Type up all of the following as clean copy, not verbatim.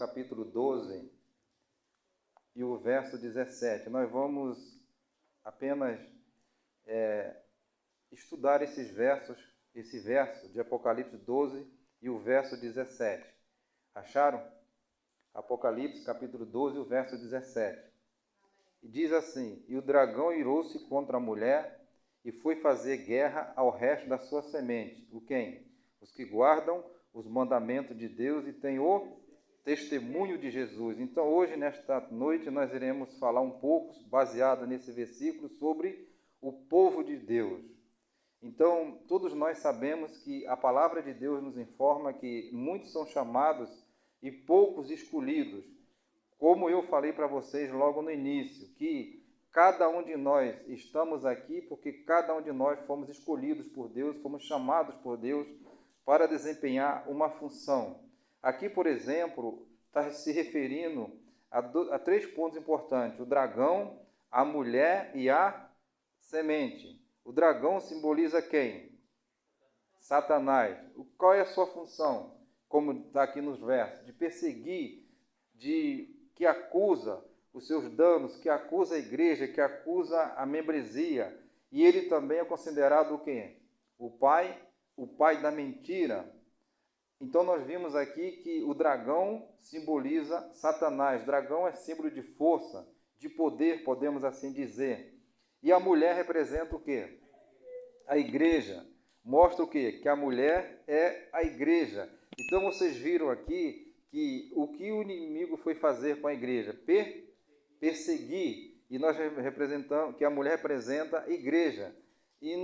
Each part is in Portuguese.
capítulo 12 e o verso 17. Nós vamos apenas estudar esse verso de Apocalipse 12 e o verso 17. Acharam? Apocalipse capítulo 12 e o verso 17. E diz assim: E o dragão irou-se contra a mulher e foi fazer guerra ao resto da sua semente. O quem? Os que guardam os mandamentos de Deus e têm o testemunho de Jesus. Então hoje, nesta noite, nós iremos falar um pouco, baseado nesse versículo, sobre o povo de Deus. Então, todos nós sabemos que a palavra de Deus nos informa que muitos são chamados e poucos escolhidos. Como eu falei para vocês logo no início, que cada um de nós estamos aqui porque cada um de nós fomos escolhidos por Deus, fomos chamados por Deus para desempenhar uma função. Aqui, por exemplo, está se referindo a 3 pontos importantes: o dragão, a mulher e a semente. O dragão simboliza quem? Satanás. Qual é a sua função? Como está aqui nos versos, de perseguir, que acusa os seus danos, que acusa a igreja, que acusa a membresia. E ele também é considerado o quê? O pai da mentira. Então nós vimos aqui que o dragão simboliza Satanás. Dragão é símbolo de força, de poder, podemos assim dizer. E a mulher representa o quê? A igreja. Mostra o quê? Que a mulher é a igreja. Então vocês viram aqui que o que o inimigo foi fazer com a igreja? Perseguir. E nós representamos, que a mulher representa a igreja. E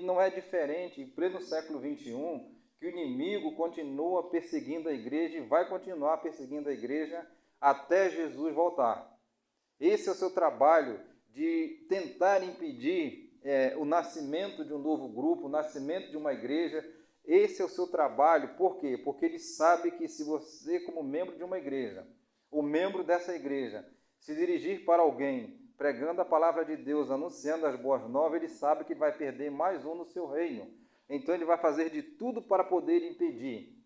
não é diferente, em pleno século XXI, que o inimigo continua perseguindo a igreja e vai continuar perseguindo a igreja até Jesus voltar. Esse é o seu trabalho, de tentar impedir o nascimento de um novo grupo, o nascimento de uma igreja. Esse é o seu trabalho. Por quê? Porque ele sabe que se você, como membro de uma igreja, o membro dessa igreja, se dirigir para alguém, pregando a palavra de Deus, anunciando as boas novas, ele sabe que vai perder mais um no seu reino. Então ele vai fazer de tudo para poder impedir.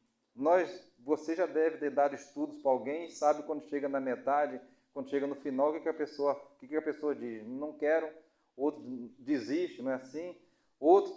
Você já deve ter dado estudos para alguém, sabe quando chega na metade, quando chega no final, o que a pessoa diz? Não quero. Outro desiste, não é assim? Outro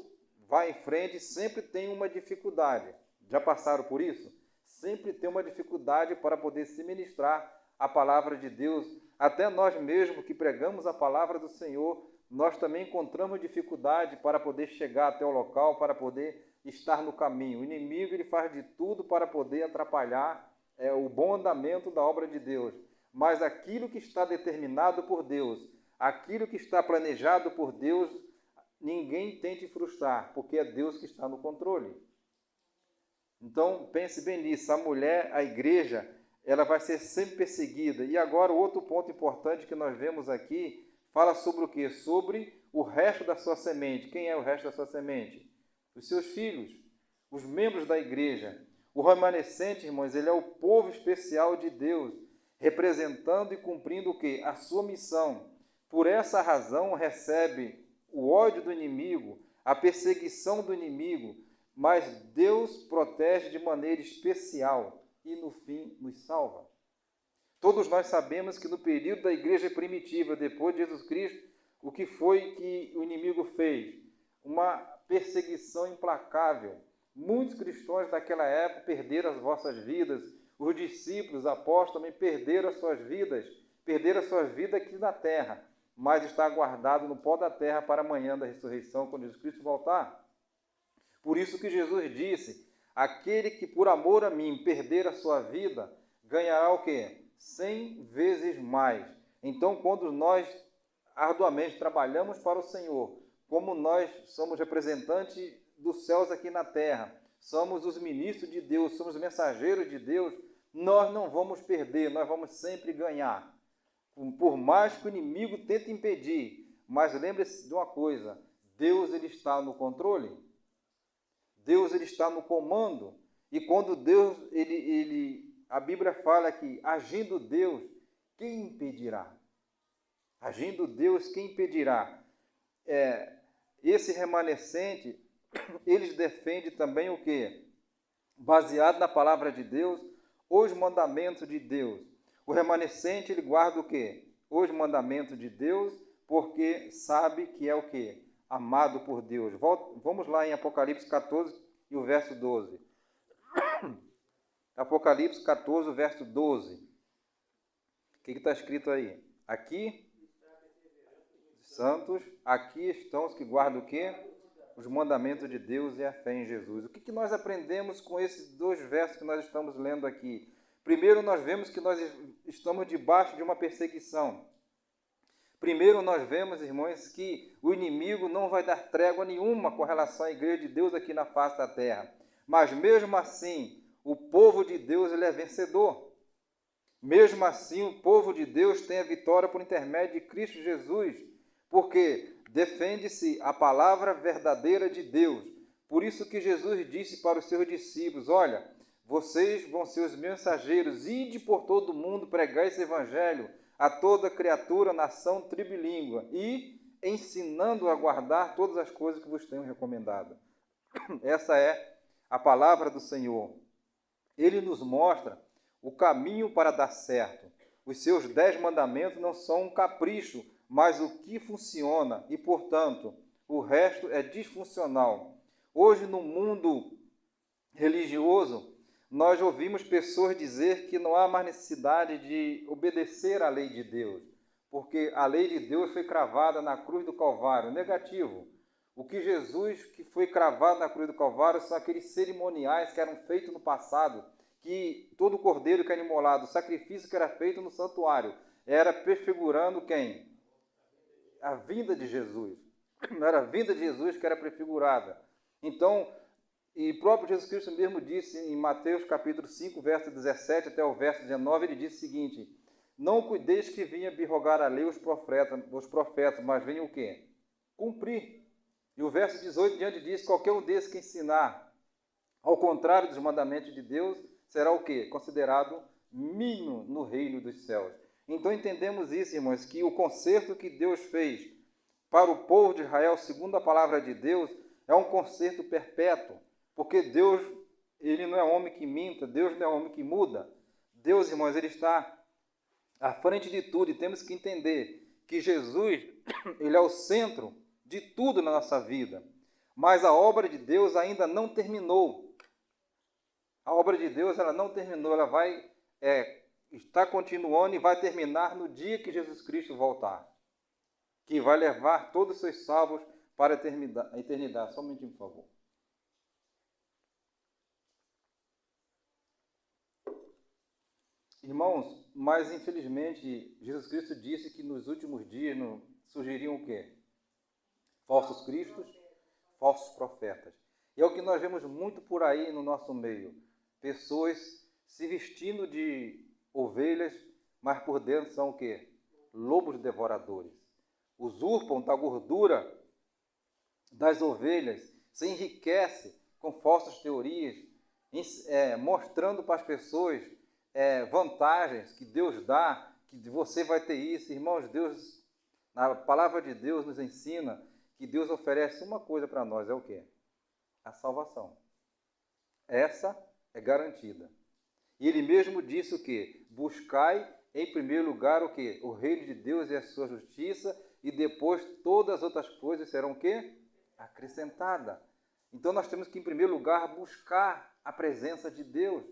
vai em frente e sempre tem uma dificuldade. Já passaram por isso? Sempre tem uma dificuldade para poder se ministrar a palavra de Deus. Até nós mesmos que pregamos a palavra do Senhor, nós também encontramos dificuldade para poder chegar até o local, para poder estar no caminho. O inimigo ele faz de tudo para poder atrapalhar o bom andamento da obra de Deus. Mas aquilo que está determinado por Deus, aquilo que está planejado por Deus, ninguém tente frustrar, porque é Deus que está no controle. Então, pense bem nisso. A mulher, a igreja, ela vai ser sempre perseguida. E agora, o outro ponto importante que nós vemos aqui, fala sobre o quê? Sobre o resto da sua semente. Quem é o resto da sua semente? Os seus filhos, os membros da igreja. O remanescente, irmãos, ele é o povo especial de Deus, representando e cumprindo o quê? A sua missão. Por essa razão recebe o ódio do inimigo, a perseguição do inimigo, mas Deus protege de maneira especial e no fim nos salva. Todos nós sabemos que no período da igreja primitiva, depois de Jesus Cristo, o que foi que o inimigo fez? Uma perseguição implacável. Muitos cristãos daquela época perderam as vossas vidas. Os discípulos, apóstolos, também perderam as suas vidas aqui na terra, mas está guardado no pó da terra para amanhã da ressurreição, quando Jesus Cristo voltar. Por isso que Jesus disse: aquele que por amor a mim perder a sua vida, ganhará o quê? 100 vezes mais. Então, quando nós arduamente trabalhamos para o Senhor, como nós somos representantes dos céus aqui na terra, somos os ministros de Deus, somos os mensageiros de Deus, nós não vamos perder, nós vamos sempre ganhar. Por mais que o inimigo tente impedir, mas lembre-se de uma coisa: Deus ele está no controle, Deus ele está no comando. E quando Deus, a Bíblia fala que agindo Deus, quem impedirá? Agindo Deus, quem impedirá? Esse remanescente, eles defendem também o quê? Baseado na palavra de Deus, os mandamentos de Deus. O remanescente, ele guarda o quê? Os mandamentos de Deus, porque sabe que é o quê? Amado por Deus. Vamos lá em Apocalipse 14 e o verso 12. Apocalipse 14, o verso 12. O que está escrito aí? Aqui, santos, aqui estão os que guardam o quê? Os mandamentos de Deus e a fé em Jesus. O que nós aprendemos com esses dois versos que nós estamos lendo aqui? Primeiro, nós vemos que nós estamos debaixo de uma perseguição. Primeiro, nós vemos, irmãos, que o inimigo não vai dar trégua nenhuma com relação à igreja de Deus aqui na face da terra. Mas, mesmo assim, o povo de Deus ele é vencedor. Mesmo assim, o povo de Deus tem a vitória por intermédio de Cristo Jesus, porque defende-se a palavra verdadeira de Deus. Por isso que Jesus disse para os seus discípulos, olha, vocês vão ser os mensageiros, ide por todo o mundo pregar esse evangelho a toda criatura, nação, tribo e língua, e ensinando a guardar todas as coisas que vos tenho recomendado. Essa é a palavra do Senhor. Ele nos mostra o caminho para dar certo. Os seus 10 mandamentos não são um capricho, mas o que funciona, e, portanto, o resto é disfuncional. Hoje, no mundo religioso, nós ouvimos pessoas dizer que não há mais necessidade de obedecer à lei de Deus, porque a lei de Deus foi cravada na cruz do Calvário. Negativo. O que Jesus, que foi cravado na cruz do Calvário, são aqueles cerimoniais que eram feitos no passado, que todo cordeiro que era imolado, o sacrifício que era feito no santuário, era prefigurando quem? A vinda de Jesus. Era a vinda de Jesus que era prefigurada. Então, e próprio Jesus Cristo mesmo disse em Mateus capítulo 5, verso 17 até o verso 19, ele disse o seguinte, não cuideis que vinha birrogar a lei os profetas, mas venha o quê? Cumprir. E o verso 18 diante diz, qualquer um desses que ensinar ao contrário dos mandamentos de Deus, será o quê? Considerado mínimo no reino dos céus. Então entendemos isso, irmãos, que o conserto que Deus fez para o povo de Israel, segundo a palavra de Deus, é um conserto perpétuo. Porque Deus, ele não é homem que minta, Deus não é homem que muda. Deus, irmãos, ele está à frente de tudo e temos que entender que Jesus, ele é o centro de tudo na nossa vida. Mas a obra de Deus ainda não terminou. A obra de Deus, ela não terminou, ela vai está continuando e vai terminar no dia que Jesus Cristo voltar. Que vai levar todos os seus salvos para a eternidade. Só um minutinho, por favor. Irmãos, mas infelizmente Jesus Cristo disse que nos últimos dias surgiriam o quê? Falsos cristos, falsos profetas. E é o que nós vemos muito por aí no nosso meio. Pessoas se vestindo de ovelhas, mas por dentro são o quê? Lobos devoradores. Usurpam da gordura das ovelhas, se enriquece com falsas teorias, mostrando para as pessoas vantagens que Deus dá, que você vai ter isso. Irmãos, Deus, na palavra de Deus nos ensina que Deus oferece uma coisa para nós, é o quê? A salvação. Essa é garantida. E ele mesmo disse o quê? Buscai em primeiro lugar o quê? O reino de Deus e a sua justiça, e depois todas as outras coisas serão o quê? Acrescentadas. Então nós temos que em primeiro lugar buscar a presença de Deus.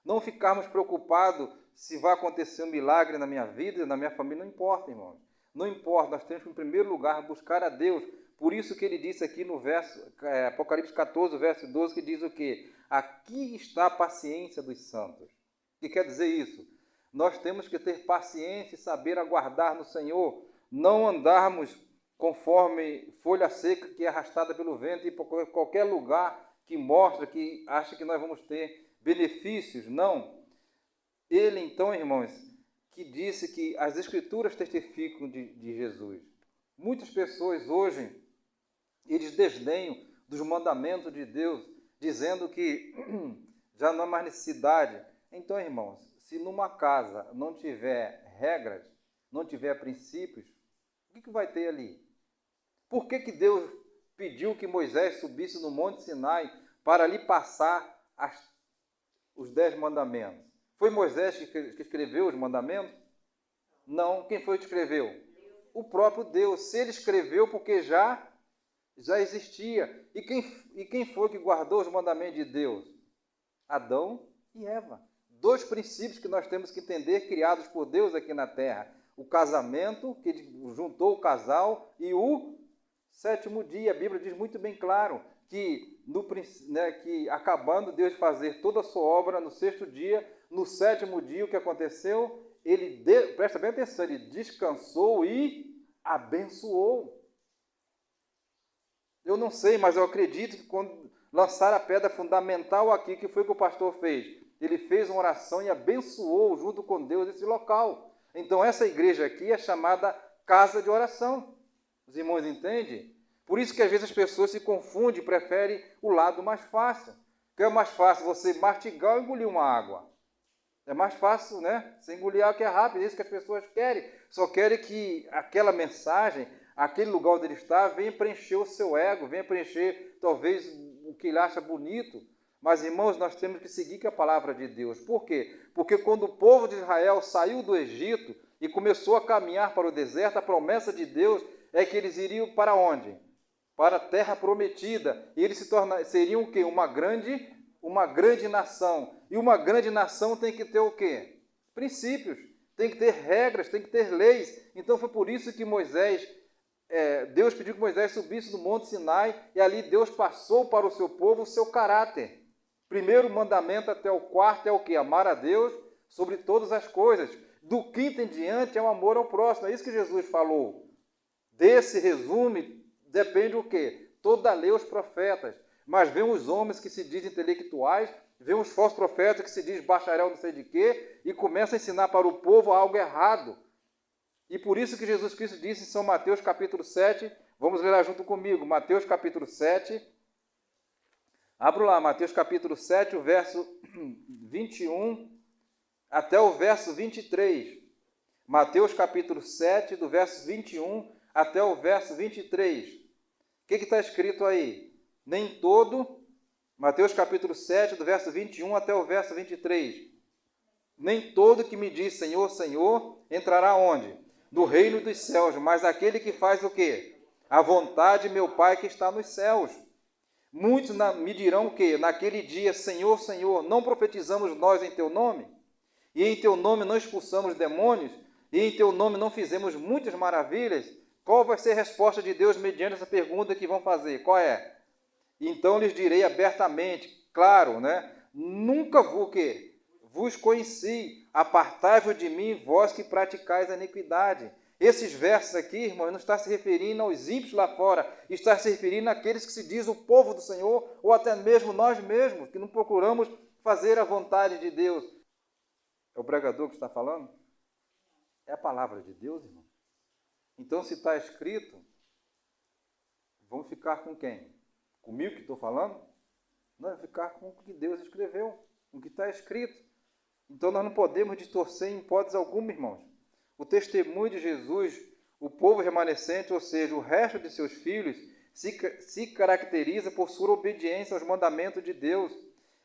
Não ficarmos preocupados se vai acontecer um milagre na minha vida, na minha família, não importa, irmãos. Não importa, nós temos que, em primeiro lugar, buscar a Deus. Por isso que ele disse aqui no verso, Apocalipse 14, verso 12, que diz o quê? Aqui está a paciência dos santos. O que quer dizer isso? Nós temos que ter paciência e saber aguardar no Senhor. Não andarmos conforme folha seca que é arrastada pelo vento e por qualquer lugar que mostra, que acha que nós vamos ter benefícios. Não. Ele, então, irmãos, que disse que as Escrituras testificam de Jesus. Muitas pessoas hoje, eles desdenham dos mandamentos de Deus, dizendo que já não há mais necessidade. Então, irmãos, se numa casa não tiver regras, não tiver princípios, o que vai ter ali? Por que Deus pediu que Moisés subisse no Monte Sinai para ali passar os 10 mandamentos? Foi Moisés que escreveu os mandamentos? Não. Quem foi que escreveu? O próprio Deus. Se ele escreveu, porque já existia. E quem foi que guardou os mandamentos de Deus? Adão e Eva. Dois princípios que nós temos que entender, criados por Deus aqui na terra. O casamento, que juntou o casal, e o sétimo dia. A Bíblia diz muito bem claro que, que acabando Deus de fazer toda a sua obra no sexto dia, no sétimo dia, o que aconteceu? Presta bem atenção, ele descansou e abençoou. Eu não sei, mas eu acredito que quando lançaram a pedra fundamental aqui, que foi que o pastor fez? Ele fez uma oração e abençoou junto com Deus esse local. Então essa igreja aqui é chamada casa de oração. Os irmãos entendem? Por isso que às vezes as pessoas se confundem e preferem o lado mais fácil. Porque é mais fácil você mastigar ou engolir uma água. É mais fácil, né? Você engolir água que é rápido, é isso que as pessoas querem. Só querem que aquela mensagem, aquele lugar onde ele está, venha preencher o seu ego, venha preencher talvez o que ele acha bonito. Mas, irmãos, nós temos que seguir com a palavra de Deus. Por quê? Porque quando o povo de Israel saiu do Egito e começou a caminhar para o deserto, a promessa de Deus é que eles iriam para onde? Para a terra prometida. E eles seriam o quê? Uma grande nação. E uma grande nação tem que ter o quê? Princípios. Tem que ter regras, tem que ter leis. Então foi por isso que Deus pediu que Moisés subisse do Monte Sinai e ali Deus passou para o seu povo o seu caráter. Primeiro mandamento até o quarto é o quê? Amar a Deus sobre todas as coisas. Do quinto em diante é o amor ao próximo. É isso que Jesus falou. Desse resumo depende o quê? Toda a lei, os profetas. Mas vem os homens que se dizem intelectuais, vem os falsos profetas que se dizem bacharel não sei de quê, e começam a ensinar para o povo algo errado. E por isso que Jesus Cristo disse em São Mateus capítulo 7, vamos ler lá junto comigo, Mateus capítulo 7, abro lá, Mateus capítulo 7, o verso 21 até o verso 23. Mateus capítulo 7, do verso 21 até o verso 23. O que está escrito aí? Nem todo, Mateus capítulo 7, do verso 21 até o verso 23. Nem todo que me diz Senhor, Senhor, entrará onde? No reino dos céus, mas aquele que faz o quê? A vontade de meu Pai que está nos céus. Muitos me dirão o quê? Naquele dia, Senhor, Senhor, não profetizamos nós em teu nome? E em teu nome não expulsamos demônios? E em teu nome não fizemos muitas maravilhas? Qual vai ser a resposta de Deus mediante essa pergunta que vão fazer? Qual é? Então lhes direi abertamente, claro, né? Nunca vos conheci, apartai-vos de mim, vós que praticais a iniquidade. Esses versos aqui, irmãos, não está se referindo aos ímpios lá fora, está se referindo àqueles que se diz o povo do Senhor, ou até mesmo nós mesmos, que não procuramos fazer a vontade de Deus. É o pregador que está falando? É a palavra de Deus, irmão. Então, se está escrito, vamos ficar com quem? Comigo que estou falando? Não, é ficar com o que Deus escreveu, com o que está escrito. Então, nós não podemos distorcer em hipótese alguma, irmãos. O testemunho de Jesus, o povo remanescente, ou seja, o resto de seus filhos, se caracteriza por sua obediência aos mandamentos de Deus.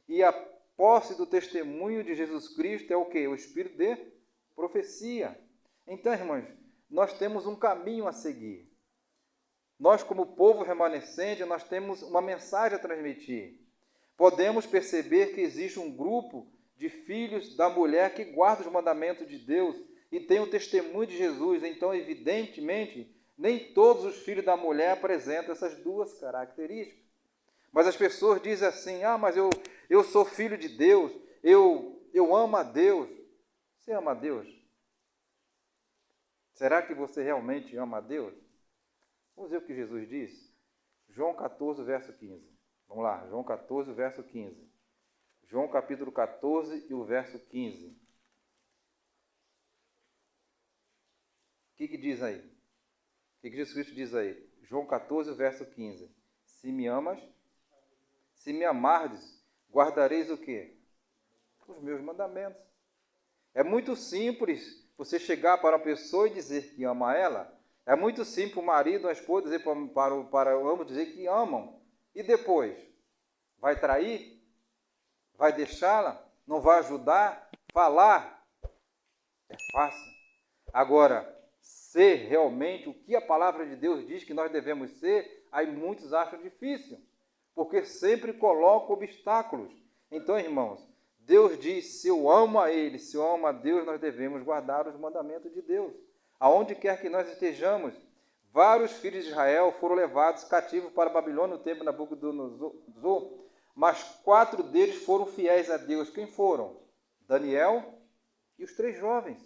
E a posse do testemunho de Jesus Cristo é o quê? O espírito de profecia. Então, irmãos, nós temos um caminho a seguir. Nós, como povo remanescente, nós temos uma mensagem a transmitir. Podemos perceber que existe um grupo de filhos da mulher que guarda os mandamentos de Deus e tem o testemunho de Jesus. Então, evidentemente, nem todos os filhos da mulher apresentam essas duas características. Mas as pessoas dizem assim, mas eu sou filho de Deus, eu amo a Deus. Você ama a Deus? Será que você realmente ama a Deus? Vamos ver o que Jesus diz. João 14, verso 15. Vamos lá, João 14, verso 15. João capítulo 14 e o verso 15. O que diz aí? O que Jesus Cristo diz aí? João 14, verso 15. Se me amas, se me amardes, guardareis o quê? Os meus mandamentos. É muito simples você chegar para uma pessoa e dizer que ama ela. É muito simples o marido ou a esposa dizer para ambos dizer que amam. E depois? Vai trair? Vai deixá-la? Não vai ajudar? falar é fácil. Agora, ser realmente o que a palavra de Deus diz que nós devemos ser, aí muitos acham difícil, porque sempre colocam obstáculos. Então, irmãos, Deus diz, se eu amo a Ele, se eu amo a Deus, nós devemos guardar os mandamentos de Deus. Aonde quer que nós estejamos, vários filhos de Israel foram levados cativos para a Babilônia no tempo de Nabucodonosor, mas 4 deles foram fiéis a Deus. Quem foram? Daniel e os 3 jovens.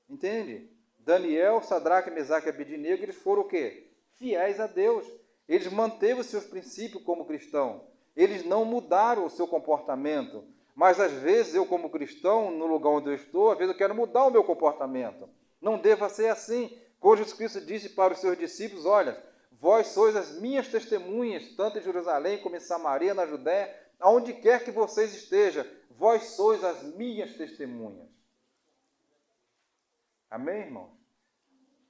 Entende? Daniel, Sadraque, Mesaque e Abednego, eles foram o quê? Fiéis a Deus. Eles manteram os seus princípios como cristão. Eles não mudaram o seu comportamento. Mas às vezes eu, como cristão, no lugar onde eu estou, às vezes eu quero mudar o meu comportamento. Não deva ser assim. Quando Jesus Cristo disse para os seus discípulos, olha, vós sois as minhas testemunhas, tanto em Jerusalém como em Samaria, na Judéia, aonde quer que vocês estejam, vós sois as minhas testemunhas. Amém, irmão?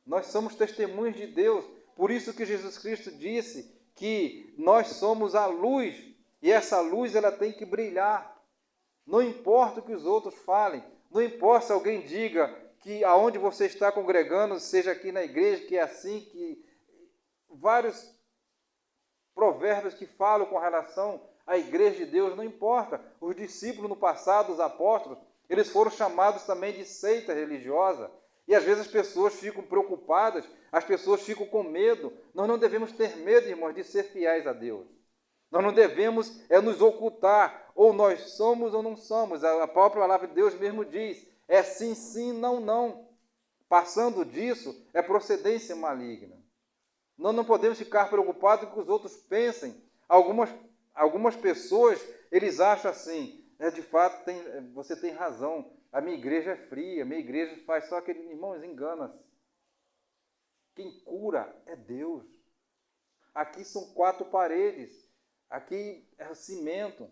Nós somos testemunhas de Deus. Por isso que Jesus Cristo disse que nós somos a luz, e essa luz ela tem que brilhar. Não importa o que os outros falem, não importa se alguém diga que aonde você está congregando, seja aqui na igreja, que é assim, que vários provérbios que falam com relação à igreja de Deus, não importa. Os discípulos no passado, os apóstolos, eles foram chamados também de seita religiosa. E às vezes as pessoas ficam preocupadas, as pessoas ficam com medo. Nós não devemos ter medo, irmãos, de ser fiéis a Deus. Nós não devemos nos ocultar, ou nós somos ou não somos. A própria palavra de Deus mesmo diz, é sim, sim, não, não. Passando disso, é procedência maligna. Nós não podemos ficar preocupados com o que os outros pensem. Algumas pessoas, eles acham assim, de fato, você tem razão, a minha igreja é fria, a minha igreja faz só aquele... Irmãos, engana-se. Quem cura é Deus. Aqui são 4 paredes, aqui é o cimento.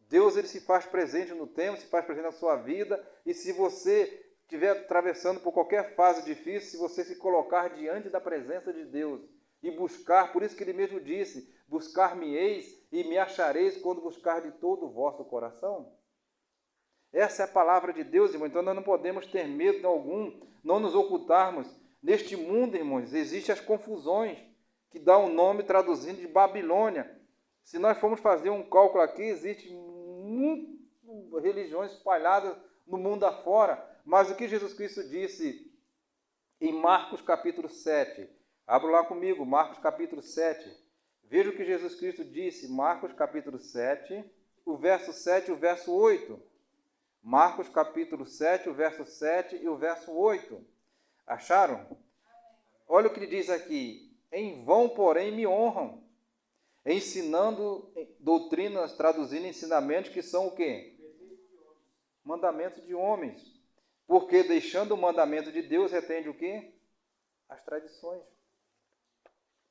Deus ele se faz presente no tempo, se faz presente na sua vida, e se você estiver atravessando por qualquer fase difícil, se você se colocar diante da presença de Deus e buscar, por isso que ele mesmo disse, buscar-me-eis e me achareis quando buscar de todo o vosso coração. Essa é a palavra de Deus, irmão. Então nós não podemos ter medo algum, não nos ocultarmos. Neste mundo, irmãos, existem as confusões, que dá um nome traduzindo de Babilônia. Se nós formos fazer um cálculo aqui, existem muitas religiões espalhadas no mundo afora. Mas o que Jesus Cristo disse em Marcos capítulo 7? Abra lá comigo, Marcos capítulo 7. Veja o que Jesus Cristo disse, Marcos capítulo 7, o verso 7 e o verso 8. Marcos capítulo 7, o verso 7 e o verso 8. Acharam? Olha o que ele diz aqui. Em vão, porém, me honram, ensinando doutrinas, traduzindo ensinamentos que são o quê? Mandamentos de homens. Porque deixando o mandamento de Deus, retende o quê? As tradições.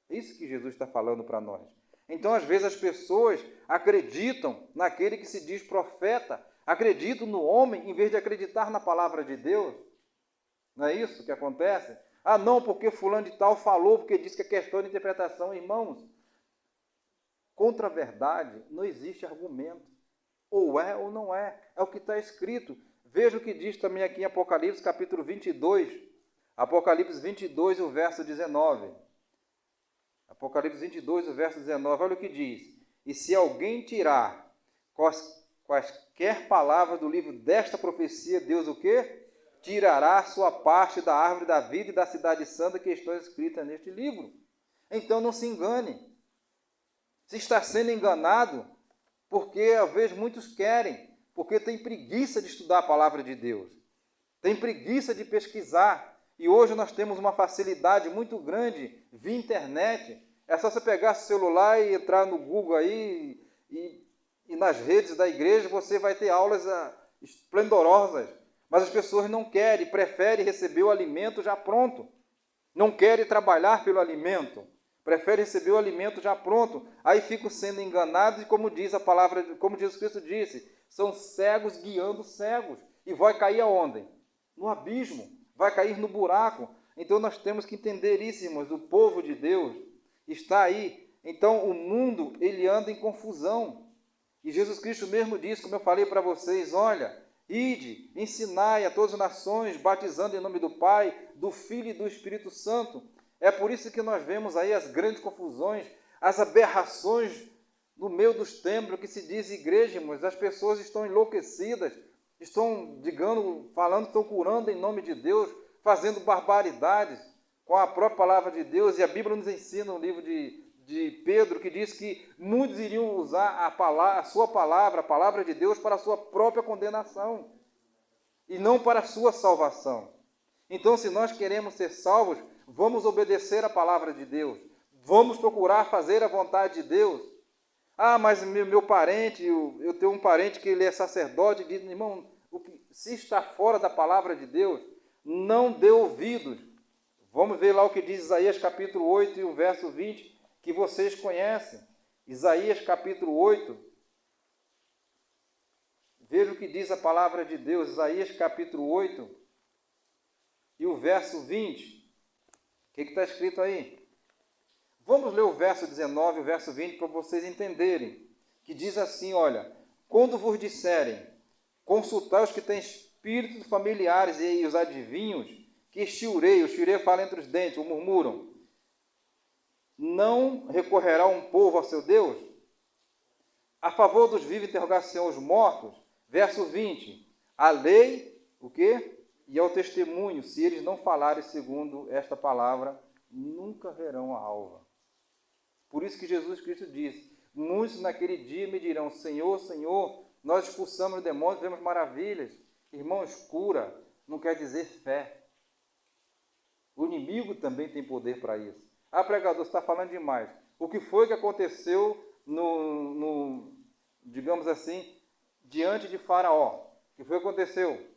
Isso que Jesus está falando para nós. Então, às vezes, as pessoas acreditam naquele que se diz profeta, acreditam no homem em vez de acreditar na palavra de Deus. Não é isso que acontece? Ah, não, porque fulano de tal falou, porque disse que é questão de interpretação. Irmãos, contra a verdade não existe argumento. Ou é ou não é. É o que está escrito. Veja o que diz também aqui em Apocalipse, capítulo 22. Apocalipse 22, o verso 19. Apocalipse 22, o verso 19. Olha o que diz. E se alguém tirar quaisquer palavras do livro desta profecia, Deus o quê? Tirará a sua parte da árvore da vida e da cidade santa que estão escritas neste livro. Então não se engane. Se está sendo enganado, porque às vezes muitos querem, porque tem preguiça de estudar a palavra de Deus, tem preguiça de pesquisar, e hoje nós temos uma facilidade muito grande via internet. É só você pegar seu celular e entrar no Google aí, e nas redes da igreja você vai ter aulas esplendorosas, mas as pessoas não querem, preferem receber o alimento já pronto, não querem trabalhar pelo alimento, preferem receber o alimento já pronto, aí ficam sendo enganados, e como diz a palavra, como Jesus Cristo disse, são cegos guiando cegos, e vai cair aonde? No abismo, vai cair no buraco. Então nós temos que entender isso, irmãos, o povo de Deus está aí. Então o mundo, ele anda em confusão, E Jesus Cristo mesmo disse, como eu falei para vocês, olha, ide, ensinai a todas as nações, batizando em nome do Pai, do Filho e do Espírito Santo. É por isso que nós vemos aí as grandes confusões, as aberrações no meio dos templos que se diz igreja, mas as pessoas estão enlouquecidas, estão, falando, estão curando em nome de Deus, fazendo barbaridades com a própria palavra de Deus. E a Bíblia nos ensina no livro de Pedro, que diz que muitos iriam usar a sua palavra, a palavra de Deus, para a sua própria condenação e não para a sua salvação. Então, se nós queremos ser salvos, vamos obedecer a palavra de Deus, vamos procurar fazer a vontade de Deus. Ah, mas meu parente, eu tenho um parente que ele é sacerdote, diz, irmão, se está fora da palavra de Deus, não dê ouvidos. Vamos ver lá o que diz Isaías capítulo 8 e o verso 20, que vocês conhecem. Isaías capítulo 8. Veja o que diz a palavra de Deus, Isaías capítulo 8 e o verso 20. O que está escrito aí? Vamos ler o verso 19 e o verso 20 para vocês entenderem. Que diz assim, olha, quando vos disserem, consultai os que têm espíritos familiares e os adivinhos, que o chiurei fala entre os dentes, ou murmuram, não recorrerá um povo ao seu Deus? A favor dos vivos interrogar-se os mortos? Verso 20, a lei, o quê? E ao testemunho, se eles não falarem segundo esta palavra, nunca verão a alva. Por isso que Jesus Cristo disse, muitos naquele dia me dirão, Senhor, Senhor, nós expulsamos o demônio, vemos maravilhas. Irmãos, cura não quer dizer fé. O inimigo também tem poder para isso. Ah, pregador, você está falando demais. O que foi que aconteceu digamos assim, diante de Faraó? O que foi que aconteceu?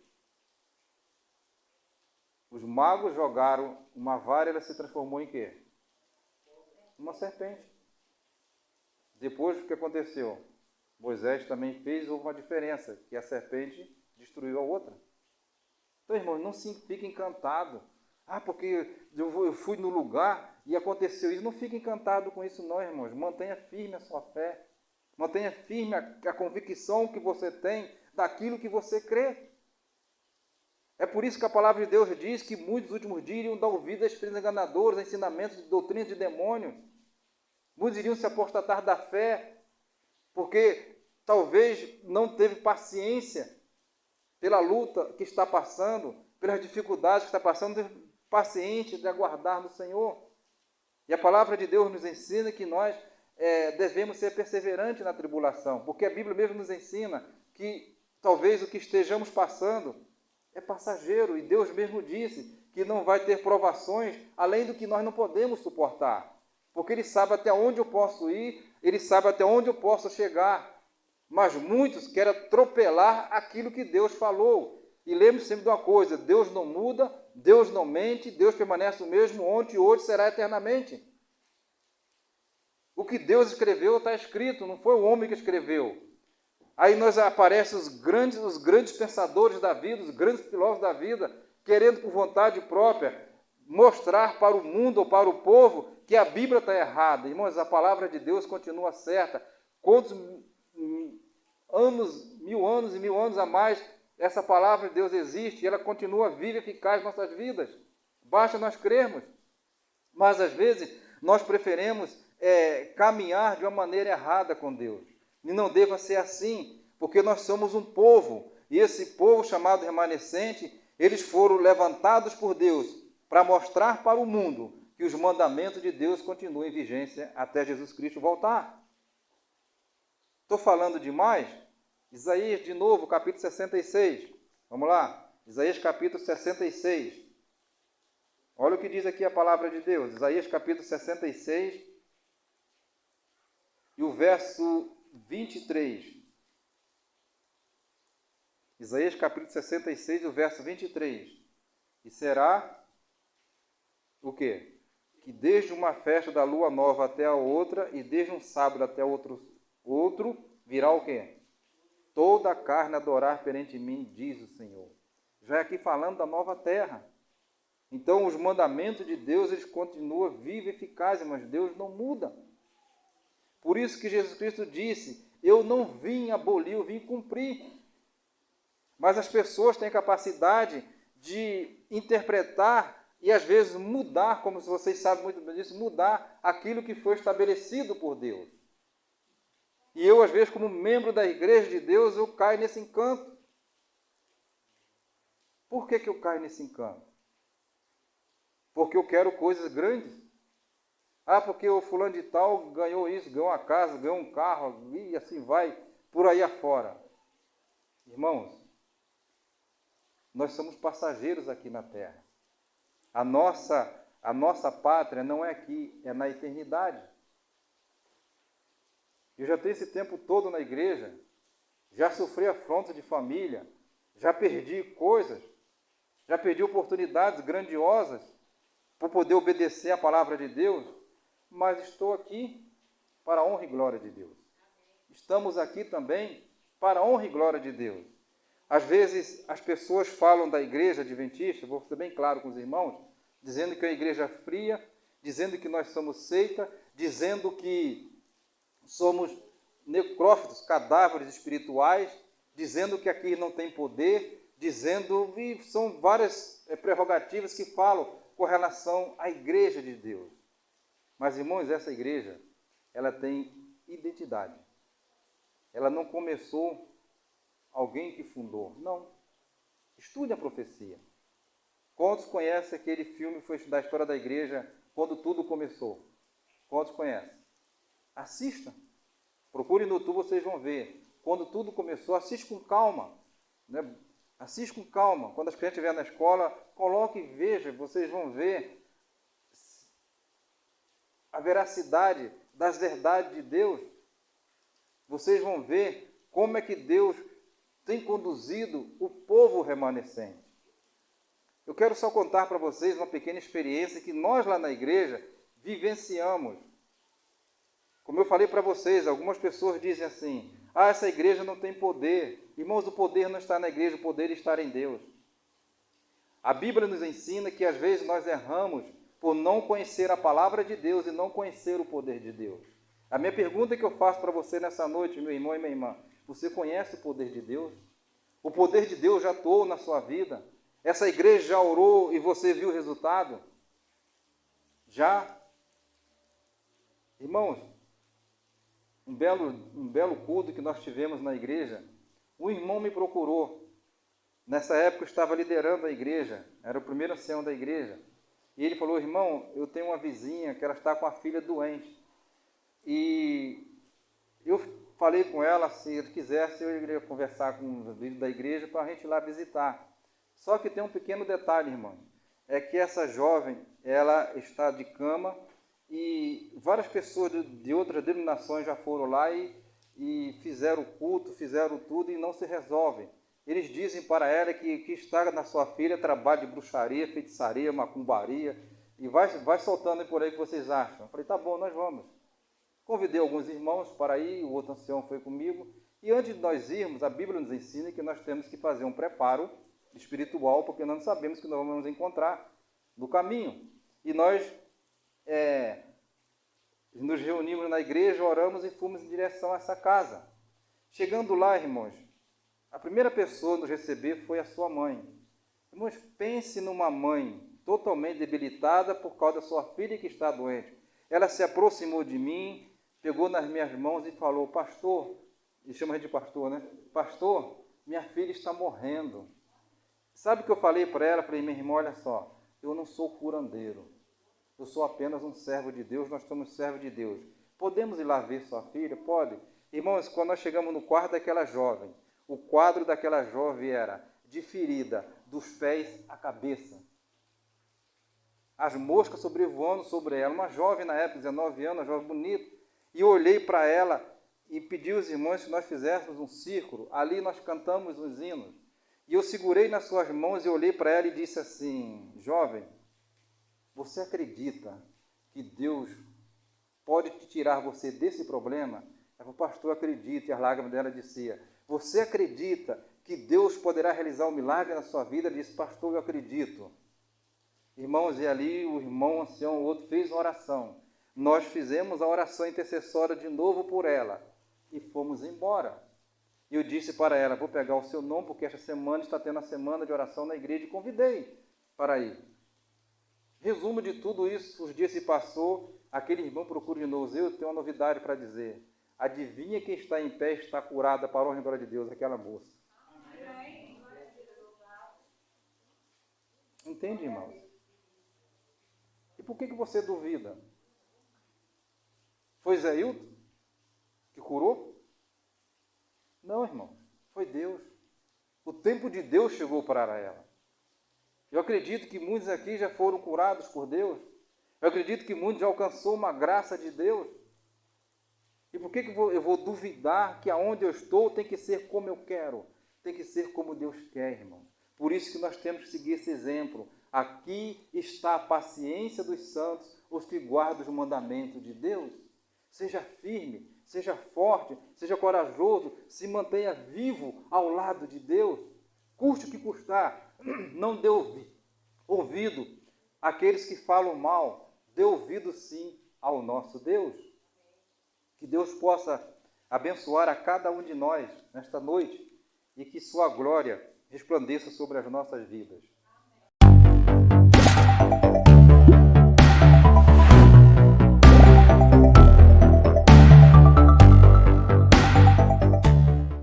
Os magos jogaram uma vara e ela se transformou em quê? Uma serpente. Depois o que aconteceu? Moisés também fez, houve uma diferença, que a serpente destruiu a outra. Então, irmão, não fique encantado. Ah, porque eu fui no lugar e aconteceu isso. Não fique encantado com isso não, irmãos. Mantenha firme a sua fé. Mantenha firme a convicção que você tem daquilo que você crê. É por isso que a palavra de Deus diz que muitos nos últimos dias iriam dar ouvido a espíritos enganadores, a ensinamentos de doutrinas de demônios. Muitos iriam se apostatar da fé, porque talvez não teve paciência pela luta que está passando, pelas dificuldades que está passando, teve paciente de aguardar no Senhor. E a palavra de Deus nos ensina que nós devemos ser perseverantes na tribulação, porque a Bíblia mesmo nos ensina que talvez o que estejamos passando é passageiro, e Deus mesmo disse que não vai ter provações além do que nós não podemos suportar, porque Ele sabe até onde eu posso ir, Ele sabe até onde eu posso chegar, mas muitos querem atropelar aquilo que Deus falou. E lembre-se sempre de uma coisa, Deus não muda, Deus não mente, Deus permanece o mesmo ontem e hoje será eternamente. O que Deus escreveu está escrito, não foi o homem que escreveu. Aí aparecem os grandes pensadores da vida, os grandes filósofos da vida, querendo por vontade própria mostrar para o mundo ou para o povo que a Bíblia está errada. Irmãos, a palavra de Deus continua certa. Quantos anos, 1000 anos e 1000 anos a mais, essa palavra de Deus existe e ela continua viva e eficaz em nossas vidas. Basta nós crermos. Mas às vezes nós preferimos caminhar de uma maneira errada com Deus. E não deva ser assim, porque nós somos um povo, e esse povo chamado remanescente, eles foram levantados por Deus para mostrar para o mundo que os mandamentos de Deus continuam em vigência até Jesus Cristo voltar. Estou falando demais? Isaías, de novo, capítulo 66. Vamos lá, Isaías capítulo 66. Olha o que diz aqui a palavra de Deus, Isaías capítulo 66, e o verso 23. Isaías capítulo 66, o verso 23. E será o quê? Que desde uma festa da lua nova até a outra, e desde um sábado até outro virá o quê? Toda a carne adorar perante mim, diz o Senhor. Já aqui falando da nova terra. Então os mandamentos de Deus, eles continuam vivos e eficazes, mas Deus não muda. Por isso que Jesus Cristo disse, Eu não vim abolir, eu vim cumprir. Mas as pessoas têm capacidade de interpretar e às vezes mudar, como vocês sabem muito bem disso, mudar aquilo que foi estabelecido por Deus. E eu, às vezes, como membro da igreja de Deus, eu caio nesse encanto. Por que eu caio nesse encanto? Porque eu quero coisas grandes. Ah, porque o fulano de tal ganhou isso, ganhou uma casa, ganhou um carro, e assim vai, por aí afora. Irmãos, nós somos passageiros aqui na terra. A nossa pátria não é aqui, é na eternidade. Eu já tenho esse tempo todo na igreja, já sofri afronta de família, já perdi coisas, já perdi oportunidades grandiosas para poder obedecer a palavra de Deus, mas estou aqui para a honra e glória de Deus. Estamos aqui também para a honra e glória de Deus. Às vezes as pessoas falam da igreja adventista, vou ser bem claro com os irmãos, dizendo que é uma igreja fria, dizendo que nós somos seita, dizendo que somos necrófitos, cadáveres espirituais, dizendo que aqui não tem poder, dizendo, e são várias prerrogativas que falam com relação à igreja de Deus. Mas, irmãos, essa igreja, ela tem identidade. Ela não começou alguém que fundou, não. Estude a profecia. Quantos conhecem aquele filme que foi da história da igreja, Quando Tudo Começou? Quantos conhecem? Assista. Procure no YouTube, vocês vão ver. Quando tudo começou, assiste com calma. Né? Assiste com calma. Quando as crianças estiverem na escola, coloque e veja, vocês vão ver a veracidade das verdades de Deus. Vocês vão ver como é que Deus tem conduzido o povo remanescente. Eu quero só contar para vocês uma pequena experiência que nós lá na igreja vivenciamos. Como eu falei para vocês, algumas pessoas dizem assim, essa igreja não tem poder. Irmãos, o poder não está na igreja, o poder está em Deus. A Bíblia nos ensina que às vezes nós erramos por não conhecer a palavra de Deus e não conhecer o poder de Deus. A minha pergunta que eu faço para você nessa noite, meu irmão e minha irmã, você conhece o poder de Deus? O poder de Deus já atuou na sua vida? Essa igreja já orou e você viu o resultado? Já? Irmãos, um belo culto que nós tivemos na igreja, um irmão me procurou. Nessa época eu estava liderando a igreja, era o primeiro ancião da igreja. E ele falou, irmão, eu tenho uma vizinha que ela está com a filha doente. E eu falei com ela, se ele quisesse, eu iria conversar com o líder da igreja para a gente ir lá visitar. Só que tem um pequeno detalhe, irmão, é que essa jovem, ela está de cama e várias pessoas de outras denominações já foram lá e fizeram o culto, fizeram tudo e não se resolvem. Eles dizem para ela que está na sua filha trabalho de bruxaria, feitiçaria, macumbaria, e vai soltando por aí o que vocês acham. Eu falei, tá bom, nós vamos. Convidei alguns irmãos para ir, o outro ancião foi comigo, e antes de nós irmos, a Bíblia nos ensina que nós temos que fazer um preparo espiritual, porque nós não sabemos que nós vamos encontrar no caminho. E nós nos reunimos na igreja, oramos e fomos em direção a essa casa. Chegando lá, irmãos, a primeira pessoa a nos receber foi a sua mãe. Irmãos, pense numa mãe totalmente debilitada por causa da sua filha que está doente. Ela se aproximou de mim, pegou nas minhas mãos e falou, pastor, ele chama de pastor, né? Pastor, minha filha está morrendo. Sabe o que eu falei para ela? Falei, minha irmã, olha só, eu não sou curandeiro. Eu sou apenas um servo de Deus, nós somos servos de Deus. Podemos ir lá ver sua filha? Pode. Irmãos, quando nós chegamos no quarto daquela jovem, o quadro daquela jovem era de ferida dos pés à cabeça. As moscas sobrevoando sobre ela. Uma jovem na época, 19 anos, uma jovem bonita. E eu olhei para ela e pedi aos irmãos que nós fizéssemos um círculo. Ali nós cantamos os hinos. E eu segurei nas suas mãos e olhei para ela e disse assim, jovem, você acredita que Deus pode te tirar você desse problema? Ela falou, pastor, eu acredito. E as lágrimas dela diziam, você acredita que Deus poderá realizar um milagre na sua vida? Ele disse, pastor, eu acredito. Irmãos, e ali o irmão ancião, o outro, fez uma oração. Nós fizemos a oração intercessória de novo por ela. e fomos embora. E eu disse para ela, vou pegar o seu nome, porque esta semana está tendo a semana de oração na igreja, e convidei para ir. Resumo de tudo isso, os dias se passou, aquele irmão procura de novo. Eu tenho uma novidade para dizer. Adivinha quem está em pé, está curada para a honra e glória de Deus? Aquela moça. Entende, irmãos? E por que você duvida? Foi Zé Hilton que curou? Não, irmão. Foi Deus. O tempo de Deus chegou para ela. Eu acredito que muitos aqui já foram curados por Deus. Eu acredito que muitos já alcançou uma graça de Deus. E por que eu vou duvidar que aonde eu estou tem que ser como eu quero? Tem que ser como Deus quer, irmão. Por isso que nós temos que seguir esse exemplo. Aqui está a paciência dos santos, os que guardam os mandamentos de Deus. Seja firme, seja forte, seja corajoso, se mantenha vivo ao lado de Deus. Custe o que custar, não dê ouvido àqueles que falam mal, dê ouvido sim ao nosso Deus. Que Deus possa abençoar a cada um de nós nesta noite e que sua glória resplandeça sobre as nossas vidas.